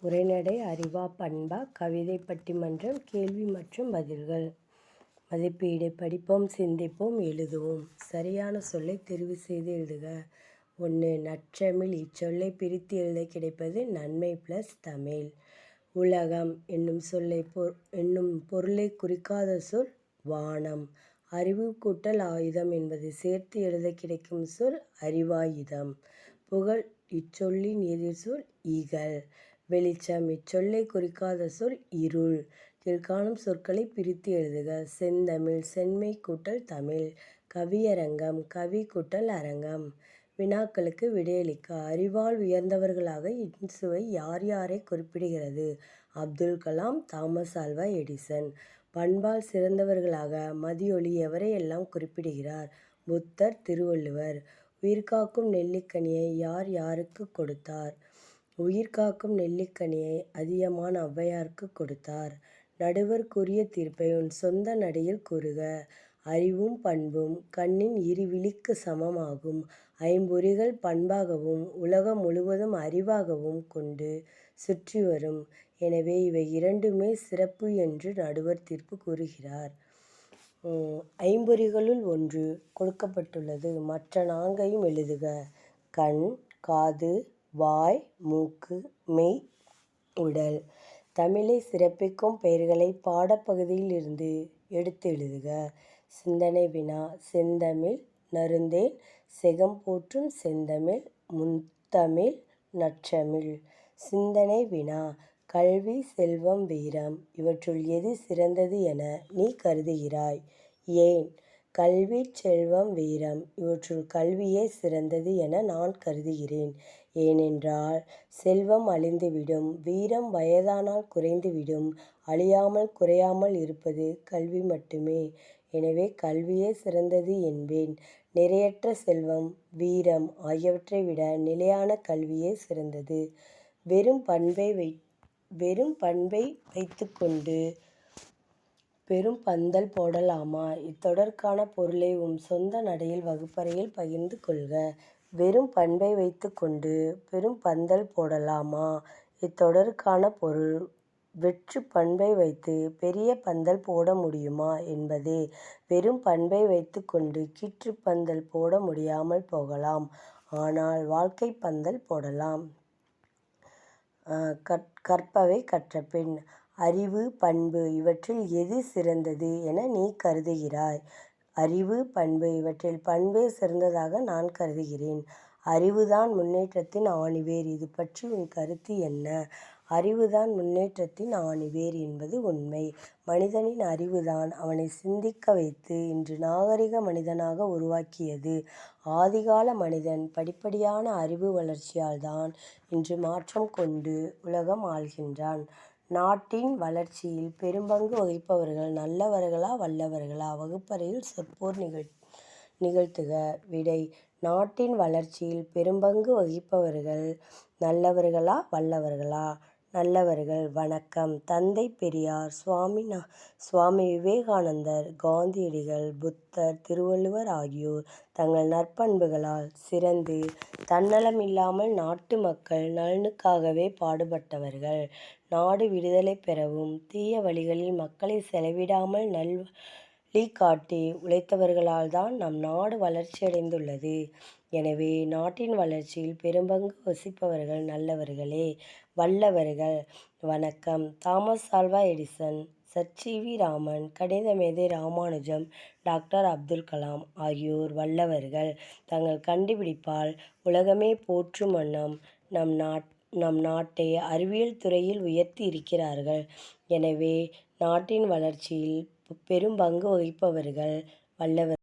உரைநடை அறிவா பண்பா கவிதை பட்டிமன்றம் கேள்வி மற்றும் பதில்கள். மதிப்பீடு. படிப்போம், சிந்திப்போம், எழுதுவோம். சரியான சொல்லை தெரிவு செய்து எழுதுக. 1. நற்றமிழ். இச்சொல்லை பிரித்து எழுத கிடைப்பது நன்மை + தமிழ். உலகம் என்னும் பொருளை குறிக்காத சொல் வானம். அறிவு = ஆயுதம் என்பது சேர்த்து எழுத கிடைக்கும் சொல் அறிவாயுதம். புகழ். இச்சொல்லின் எதிர்ச்சொல் இகல். வெளிச்சம். இச்சொல்லை குறிக்காத சொல் இருள். கீழ்காணும் சொற்களை பிரித்து எழுதுக. செந்தமிழ். செம்மை = தமிழ். கவியரங்கம். கவி = அரங்கம். வினாக்களுக்கு விடையளிக்க. அறிவால் உயர்ந்தவர்களாக இன்சுவை யார் யாரை குறிப்பிடுகிறது? Abdul Kalam, Thomas Alva Edison. பண்பால் சிறந்தவர்களாக மதியொலி எவரையெல்லாம் குறிப்பிடுகிறார்? புத்தர், திருவள்ளுவர். உயிர்காக்கும் நெல்லிக்கனியை யார் யாருக்கு கொடுத்தார்? உயிர்காக்கும் நெல்லிக்கனியை அதியமான் ஔவையாருக்கு கொடுத்தார். நடுவர் கூறிய தீர்ப்பை உன் சொந்த நடையில் கூறுக. அறிவும் பண்பும் கண்ணின் இருவிழிக்கு சமமாகும். ஐம்பொறிகள் பண்பாகவும் உலகம் முழுவதும் அறிவாகவும் கொண்டு சுற்றி வரும். எனவே இவை இரண்டுமே சிறப்பு என்று நடுவர் தீர்ப்பு கூறுகிறார். ஐம்பொறிகளுள் ஒன்று கொடுக்கப்பட்டுள்ளது. மற்ற நான்கையும் எழுதுக. கண், காது, வாய், மூக்கு, மெய், உடல். தமிழை சிறப்பிக்கும் பெயர்களை பாடப்பகுதியில் இருந்து எடுத்து எழுதுக. சிந்தனை வினா. செந்தமிழ் நறுந்தேன் செகம் போற்றும் செந்தமிழ் முத்தமிழ் நற்றமிழ். சிந்தனை வினா. கல்வி, செல்வம், வீரம் இவற்றுள் எது சிறந்தது என நீ கருதுகிறாய்? ஏன்? கல்வி, செல்வம், வீரம் இவற்றுள் கல்வியே சிறந்தது என நான் கருதுகிறேன். ஏனென்றால் செல்வம் அழிந்துவிடும், வீரம் வயதானால் குறைந்துவிடும், அழியாமல் குறையாமல் இருப்பது கல்வி மட்டுமே. எனவே கல்வியே சிறந்தது என்பேன். நிறையற்ற செல்வம், வீரம் ஆகியவற்றை விட நிலையான கல்வியே சிறந்தது. வெறும் பண்பை வைத்துக்கொண்டு பெரும் பந்தல் போடலாமா? இத்தொடருக்கான பொருளை உன் சொந்த நடையில் வகுப்பறையில் பகிர்ந்து கொள்க. வெறும் பண்பை வைத்துக்கொண்டு பெரும் பந்தல் போடலாமா? இத்தொடருக்கான பொருள் வெற்று பண்பை வைத்து பெரிய பந்தல் போட முடியுமா என்பதே. வெறும் பண்பை வைத்துக்கொண்டு கீற்றுப் பந்தல் போட முடியாமல் போகலாம். ஆனால் வாழ்க்கைப் பந்தல் போடலாம். கற்பவை கற்றபின். அறிவு, பண்பு இவற்றில் எது சிறந்தது என நீ கருதுகிறாய்? அறிவு, பண்பு இவற்றில் பண்பே சிறந்ததாக நான் கருதுகிறேன். அறிவுதான் முன்னேற்றத்தின் ஆணிவேர். இது பற்றி உன் கருத்து என்ன? அறிவுதான் முன்னேற்றத்தின் ஆணிவேர் என்பது உண்மை. மனிதனின் அறிவுதான் அவனை சிந்திக்க வைத்து இன்று நாகரிக மனிதனாக உருவாக்கியது. ஆதிகால மனிதன் படிப்படியான அறிவு வளர்ச்சியால்தான் இன்று மாற்றம் கொண்டு உலகம் ஆள்கின்றான். நாட்டின் வளர்ச்சியில் பெரும்பங்கு வகிப்பவர்கள் நல்லவர்களா வல்லவர்களா? வகுப்பறையில் சொற்போர் நிகழ்த்துக. விடை. நாட்டின் வளர்ச்சியில் பெரும்பங்கு வகிப்பவர்கள் நல்லவர்களா வல்லவர்களா? நல்லவர்கள். வணக்கம். தந்தை பெரியார், சுவாமி விவேகானந்தர், காந்தியடிகள், புத்தர், திருவள்ளுவர் ஆகியோர் தங்கள் நற்பண்புகளால் சிறந்து தன்னலமில்லாமல் நாட்டு மக்கள் நலனுக்காகவே பாடுபட்டவர்கள். நாடு விடுதலை பெறவும் தீய வழிகளில் மக்களை செலவிடாமல் நல்வழி காட்டி உழைத்தவர்களால்தான் நம் நாடு வளர்ச்சியடைந்துள்ளது. எனவே நாட்டின் வளர்ச்சியில் பெரும்பங்கு வசிப்பவர்கள் நல்லவர்களே. வல்லவர்கள். வணக்கம். Thomas Alva Edison, sir C V. Raman, கணித மேதை ராமானுஜம், டாக்டர் அப்துல் கலாம் ஆகியோர் வல்லவர்கள். தங்கள் கண்டுபிடிப்பால் உலகமே போற்றும் வண்ணம் நம் நாட்டை அறிவியல் துறையில் உயர்த்தி இருக்கிறார்கள். எனவே நாட்டின் வளர்ச்சியில் பெரும் பங்கு வகிப்பவர்கள் வல்லவர்கள்.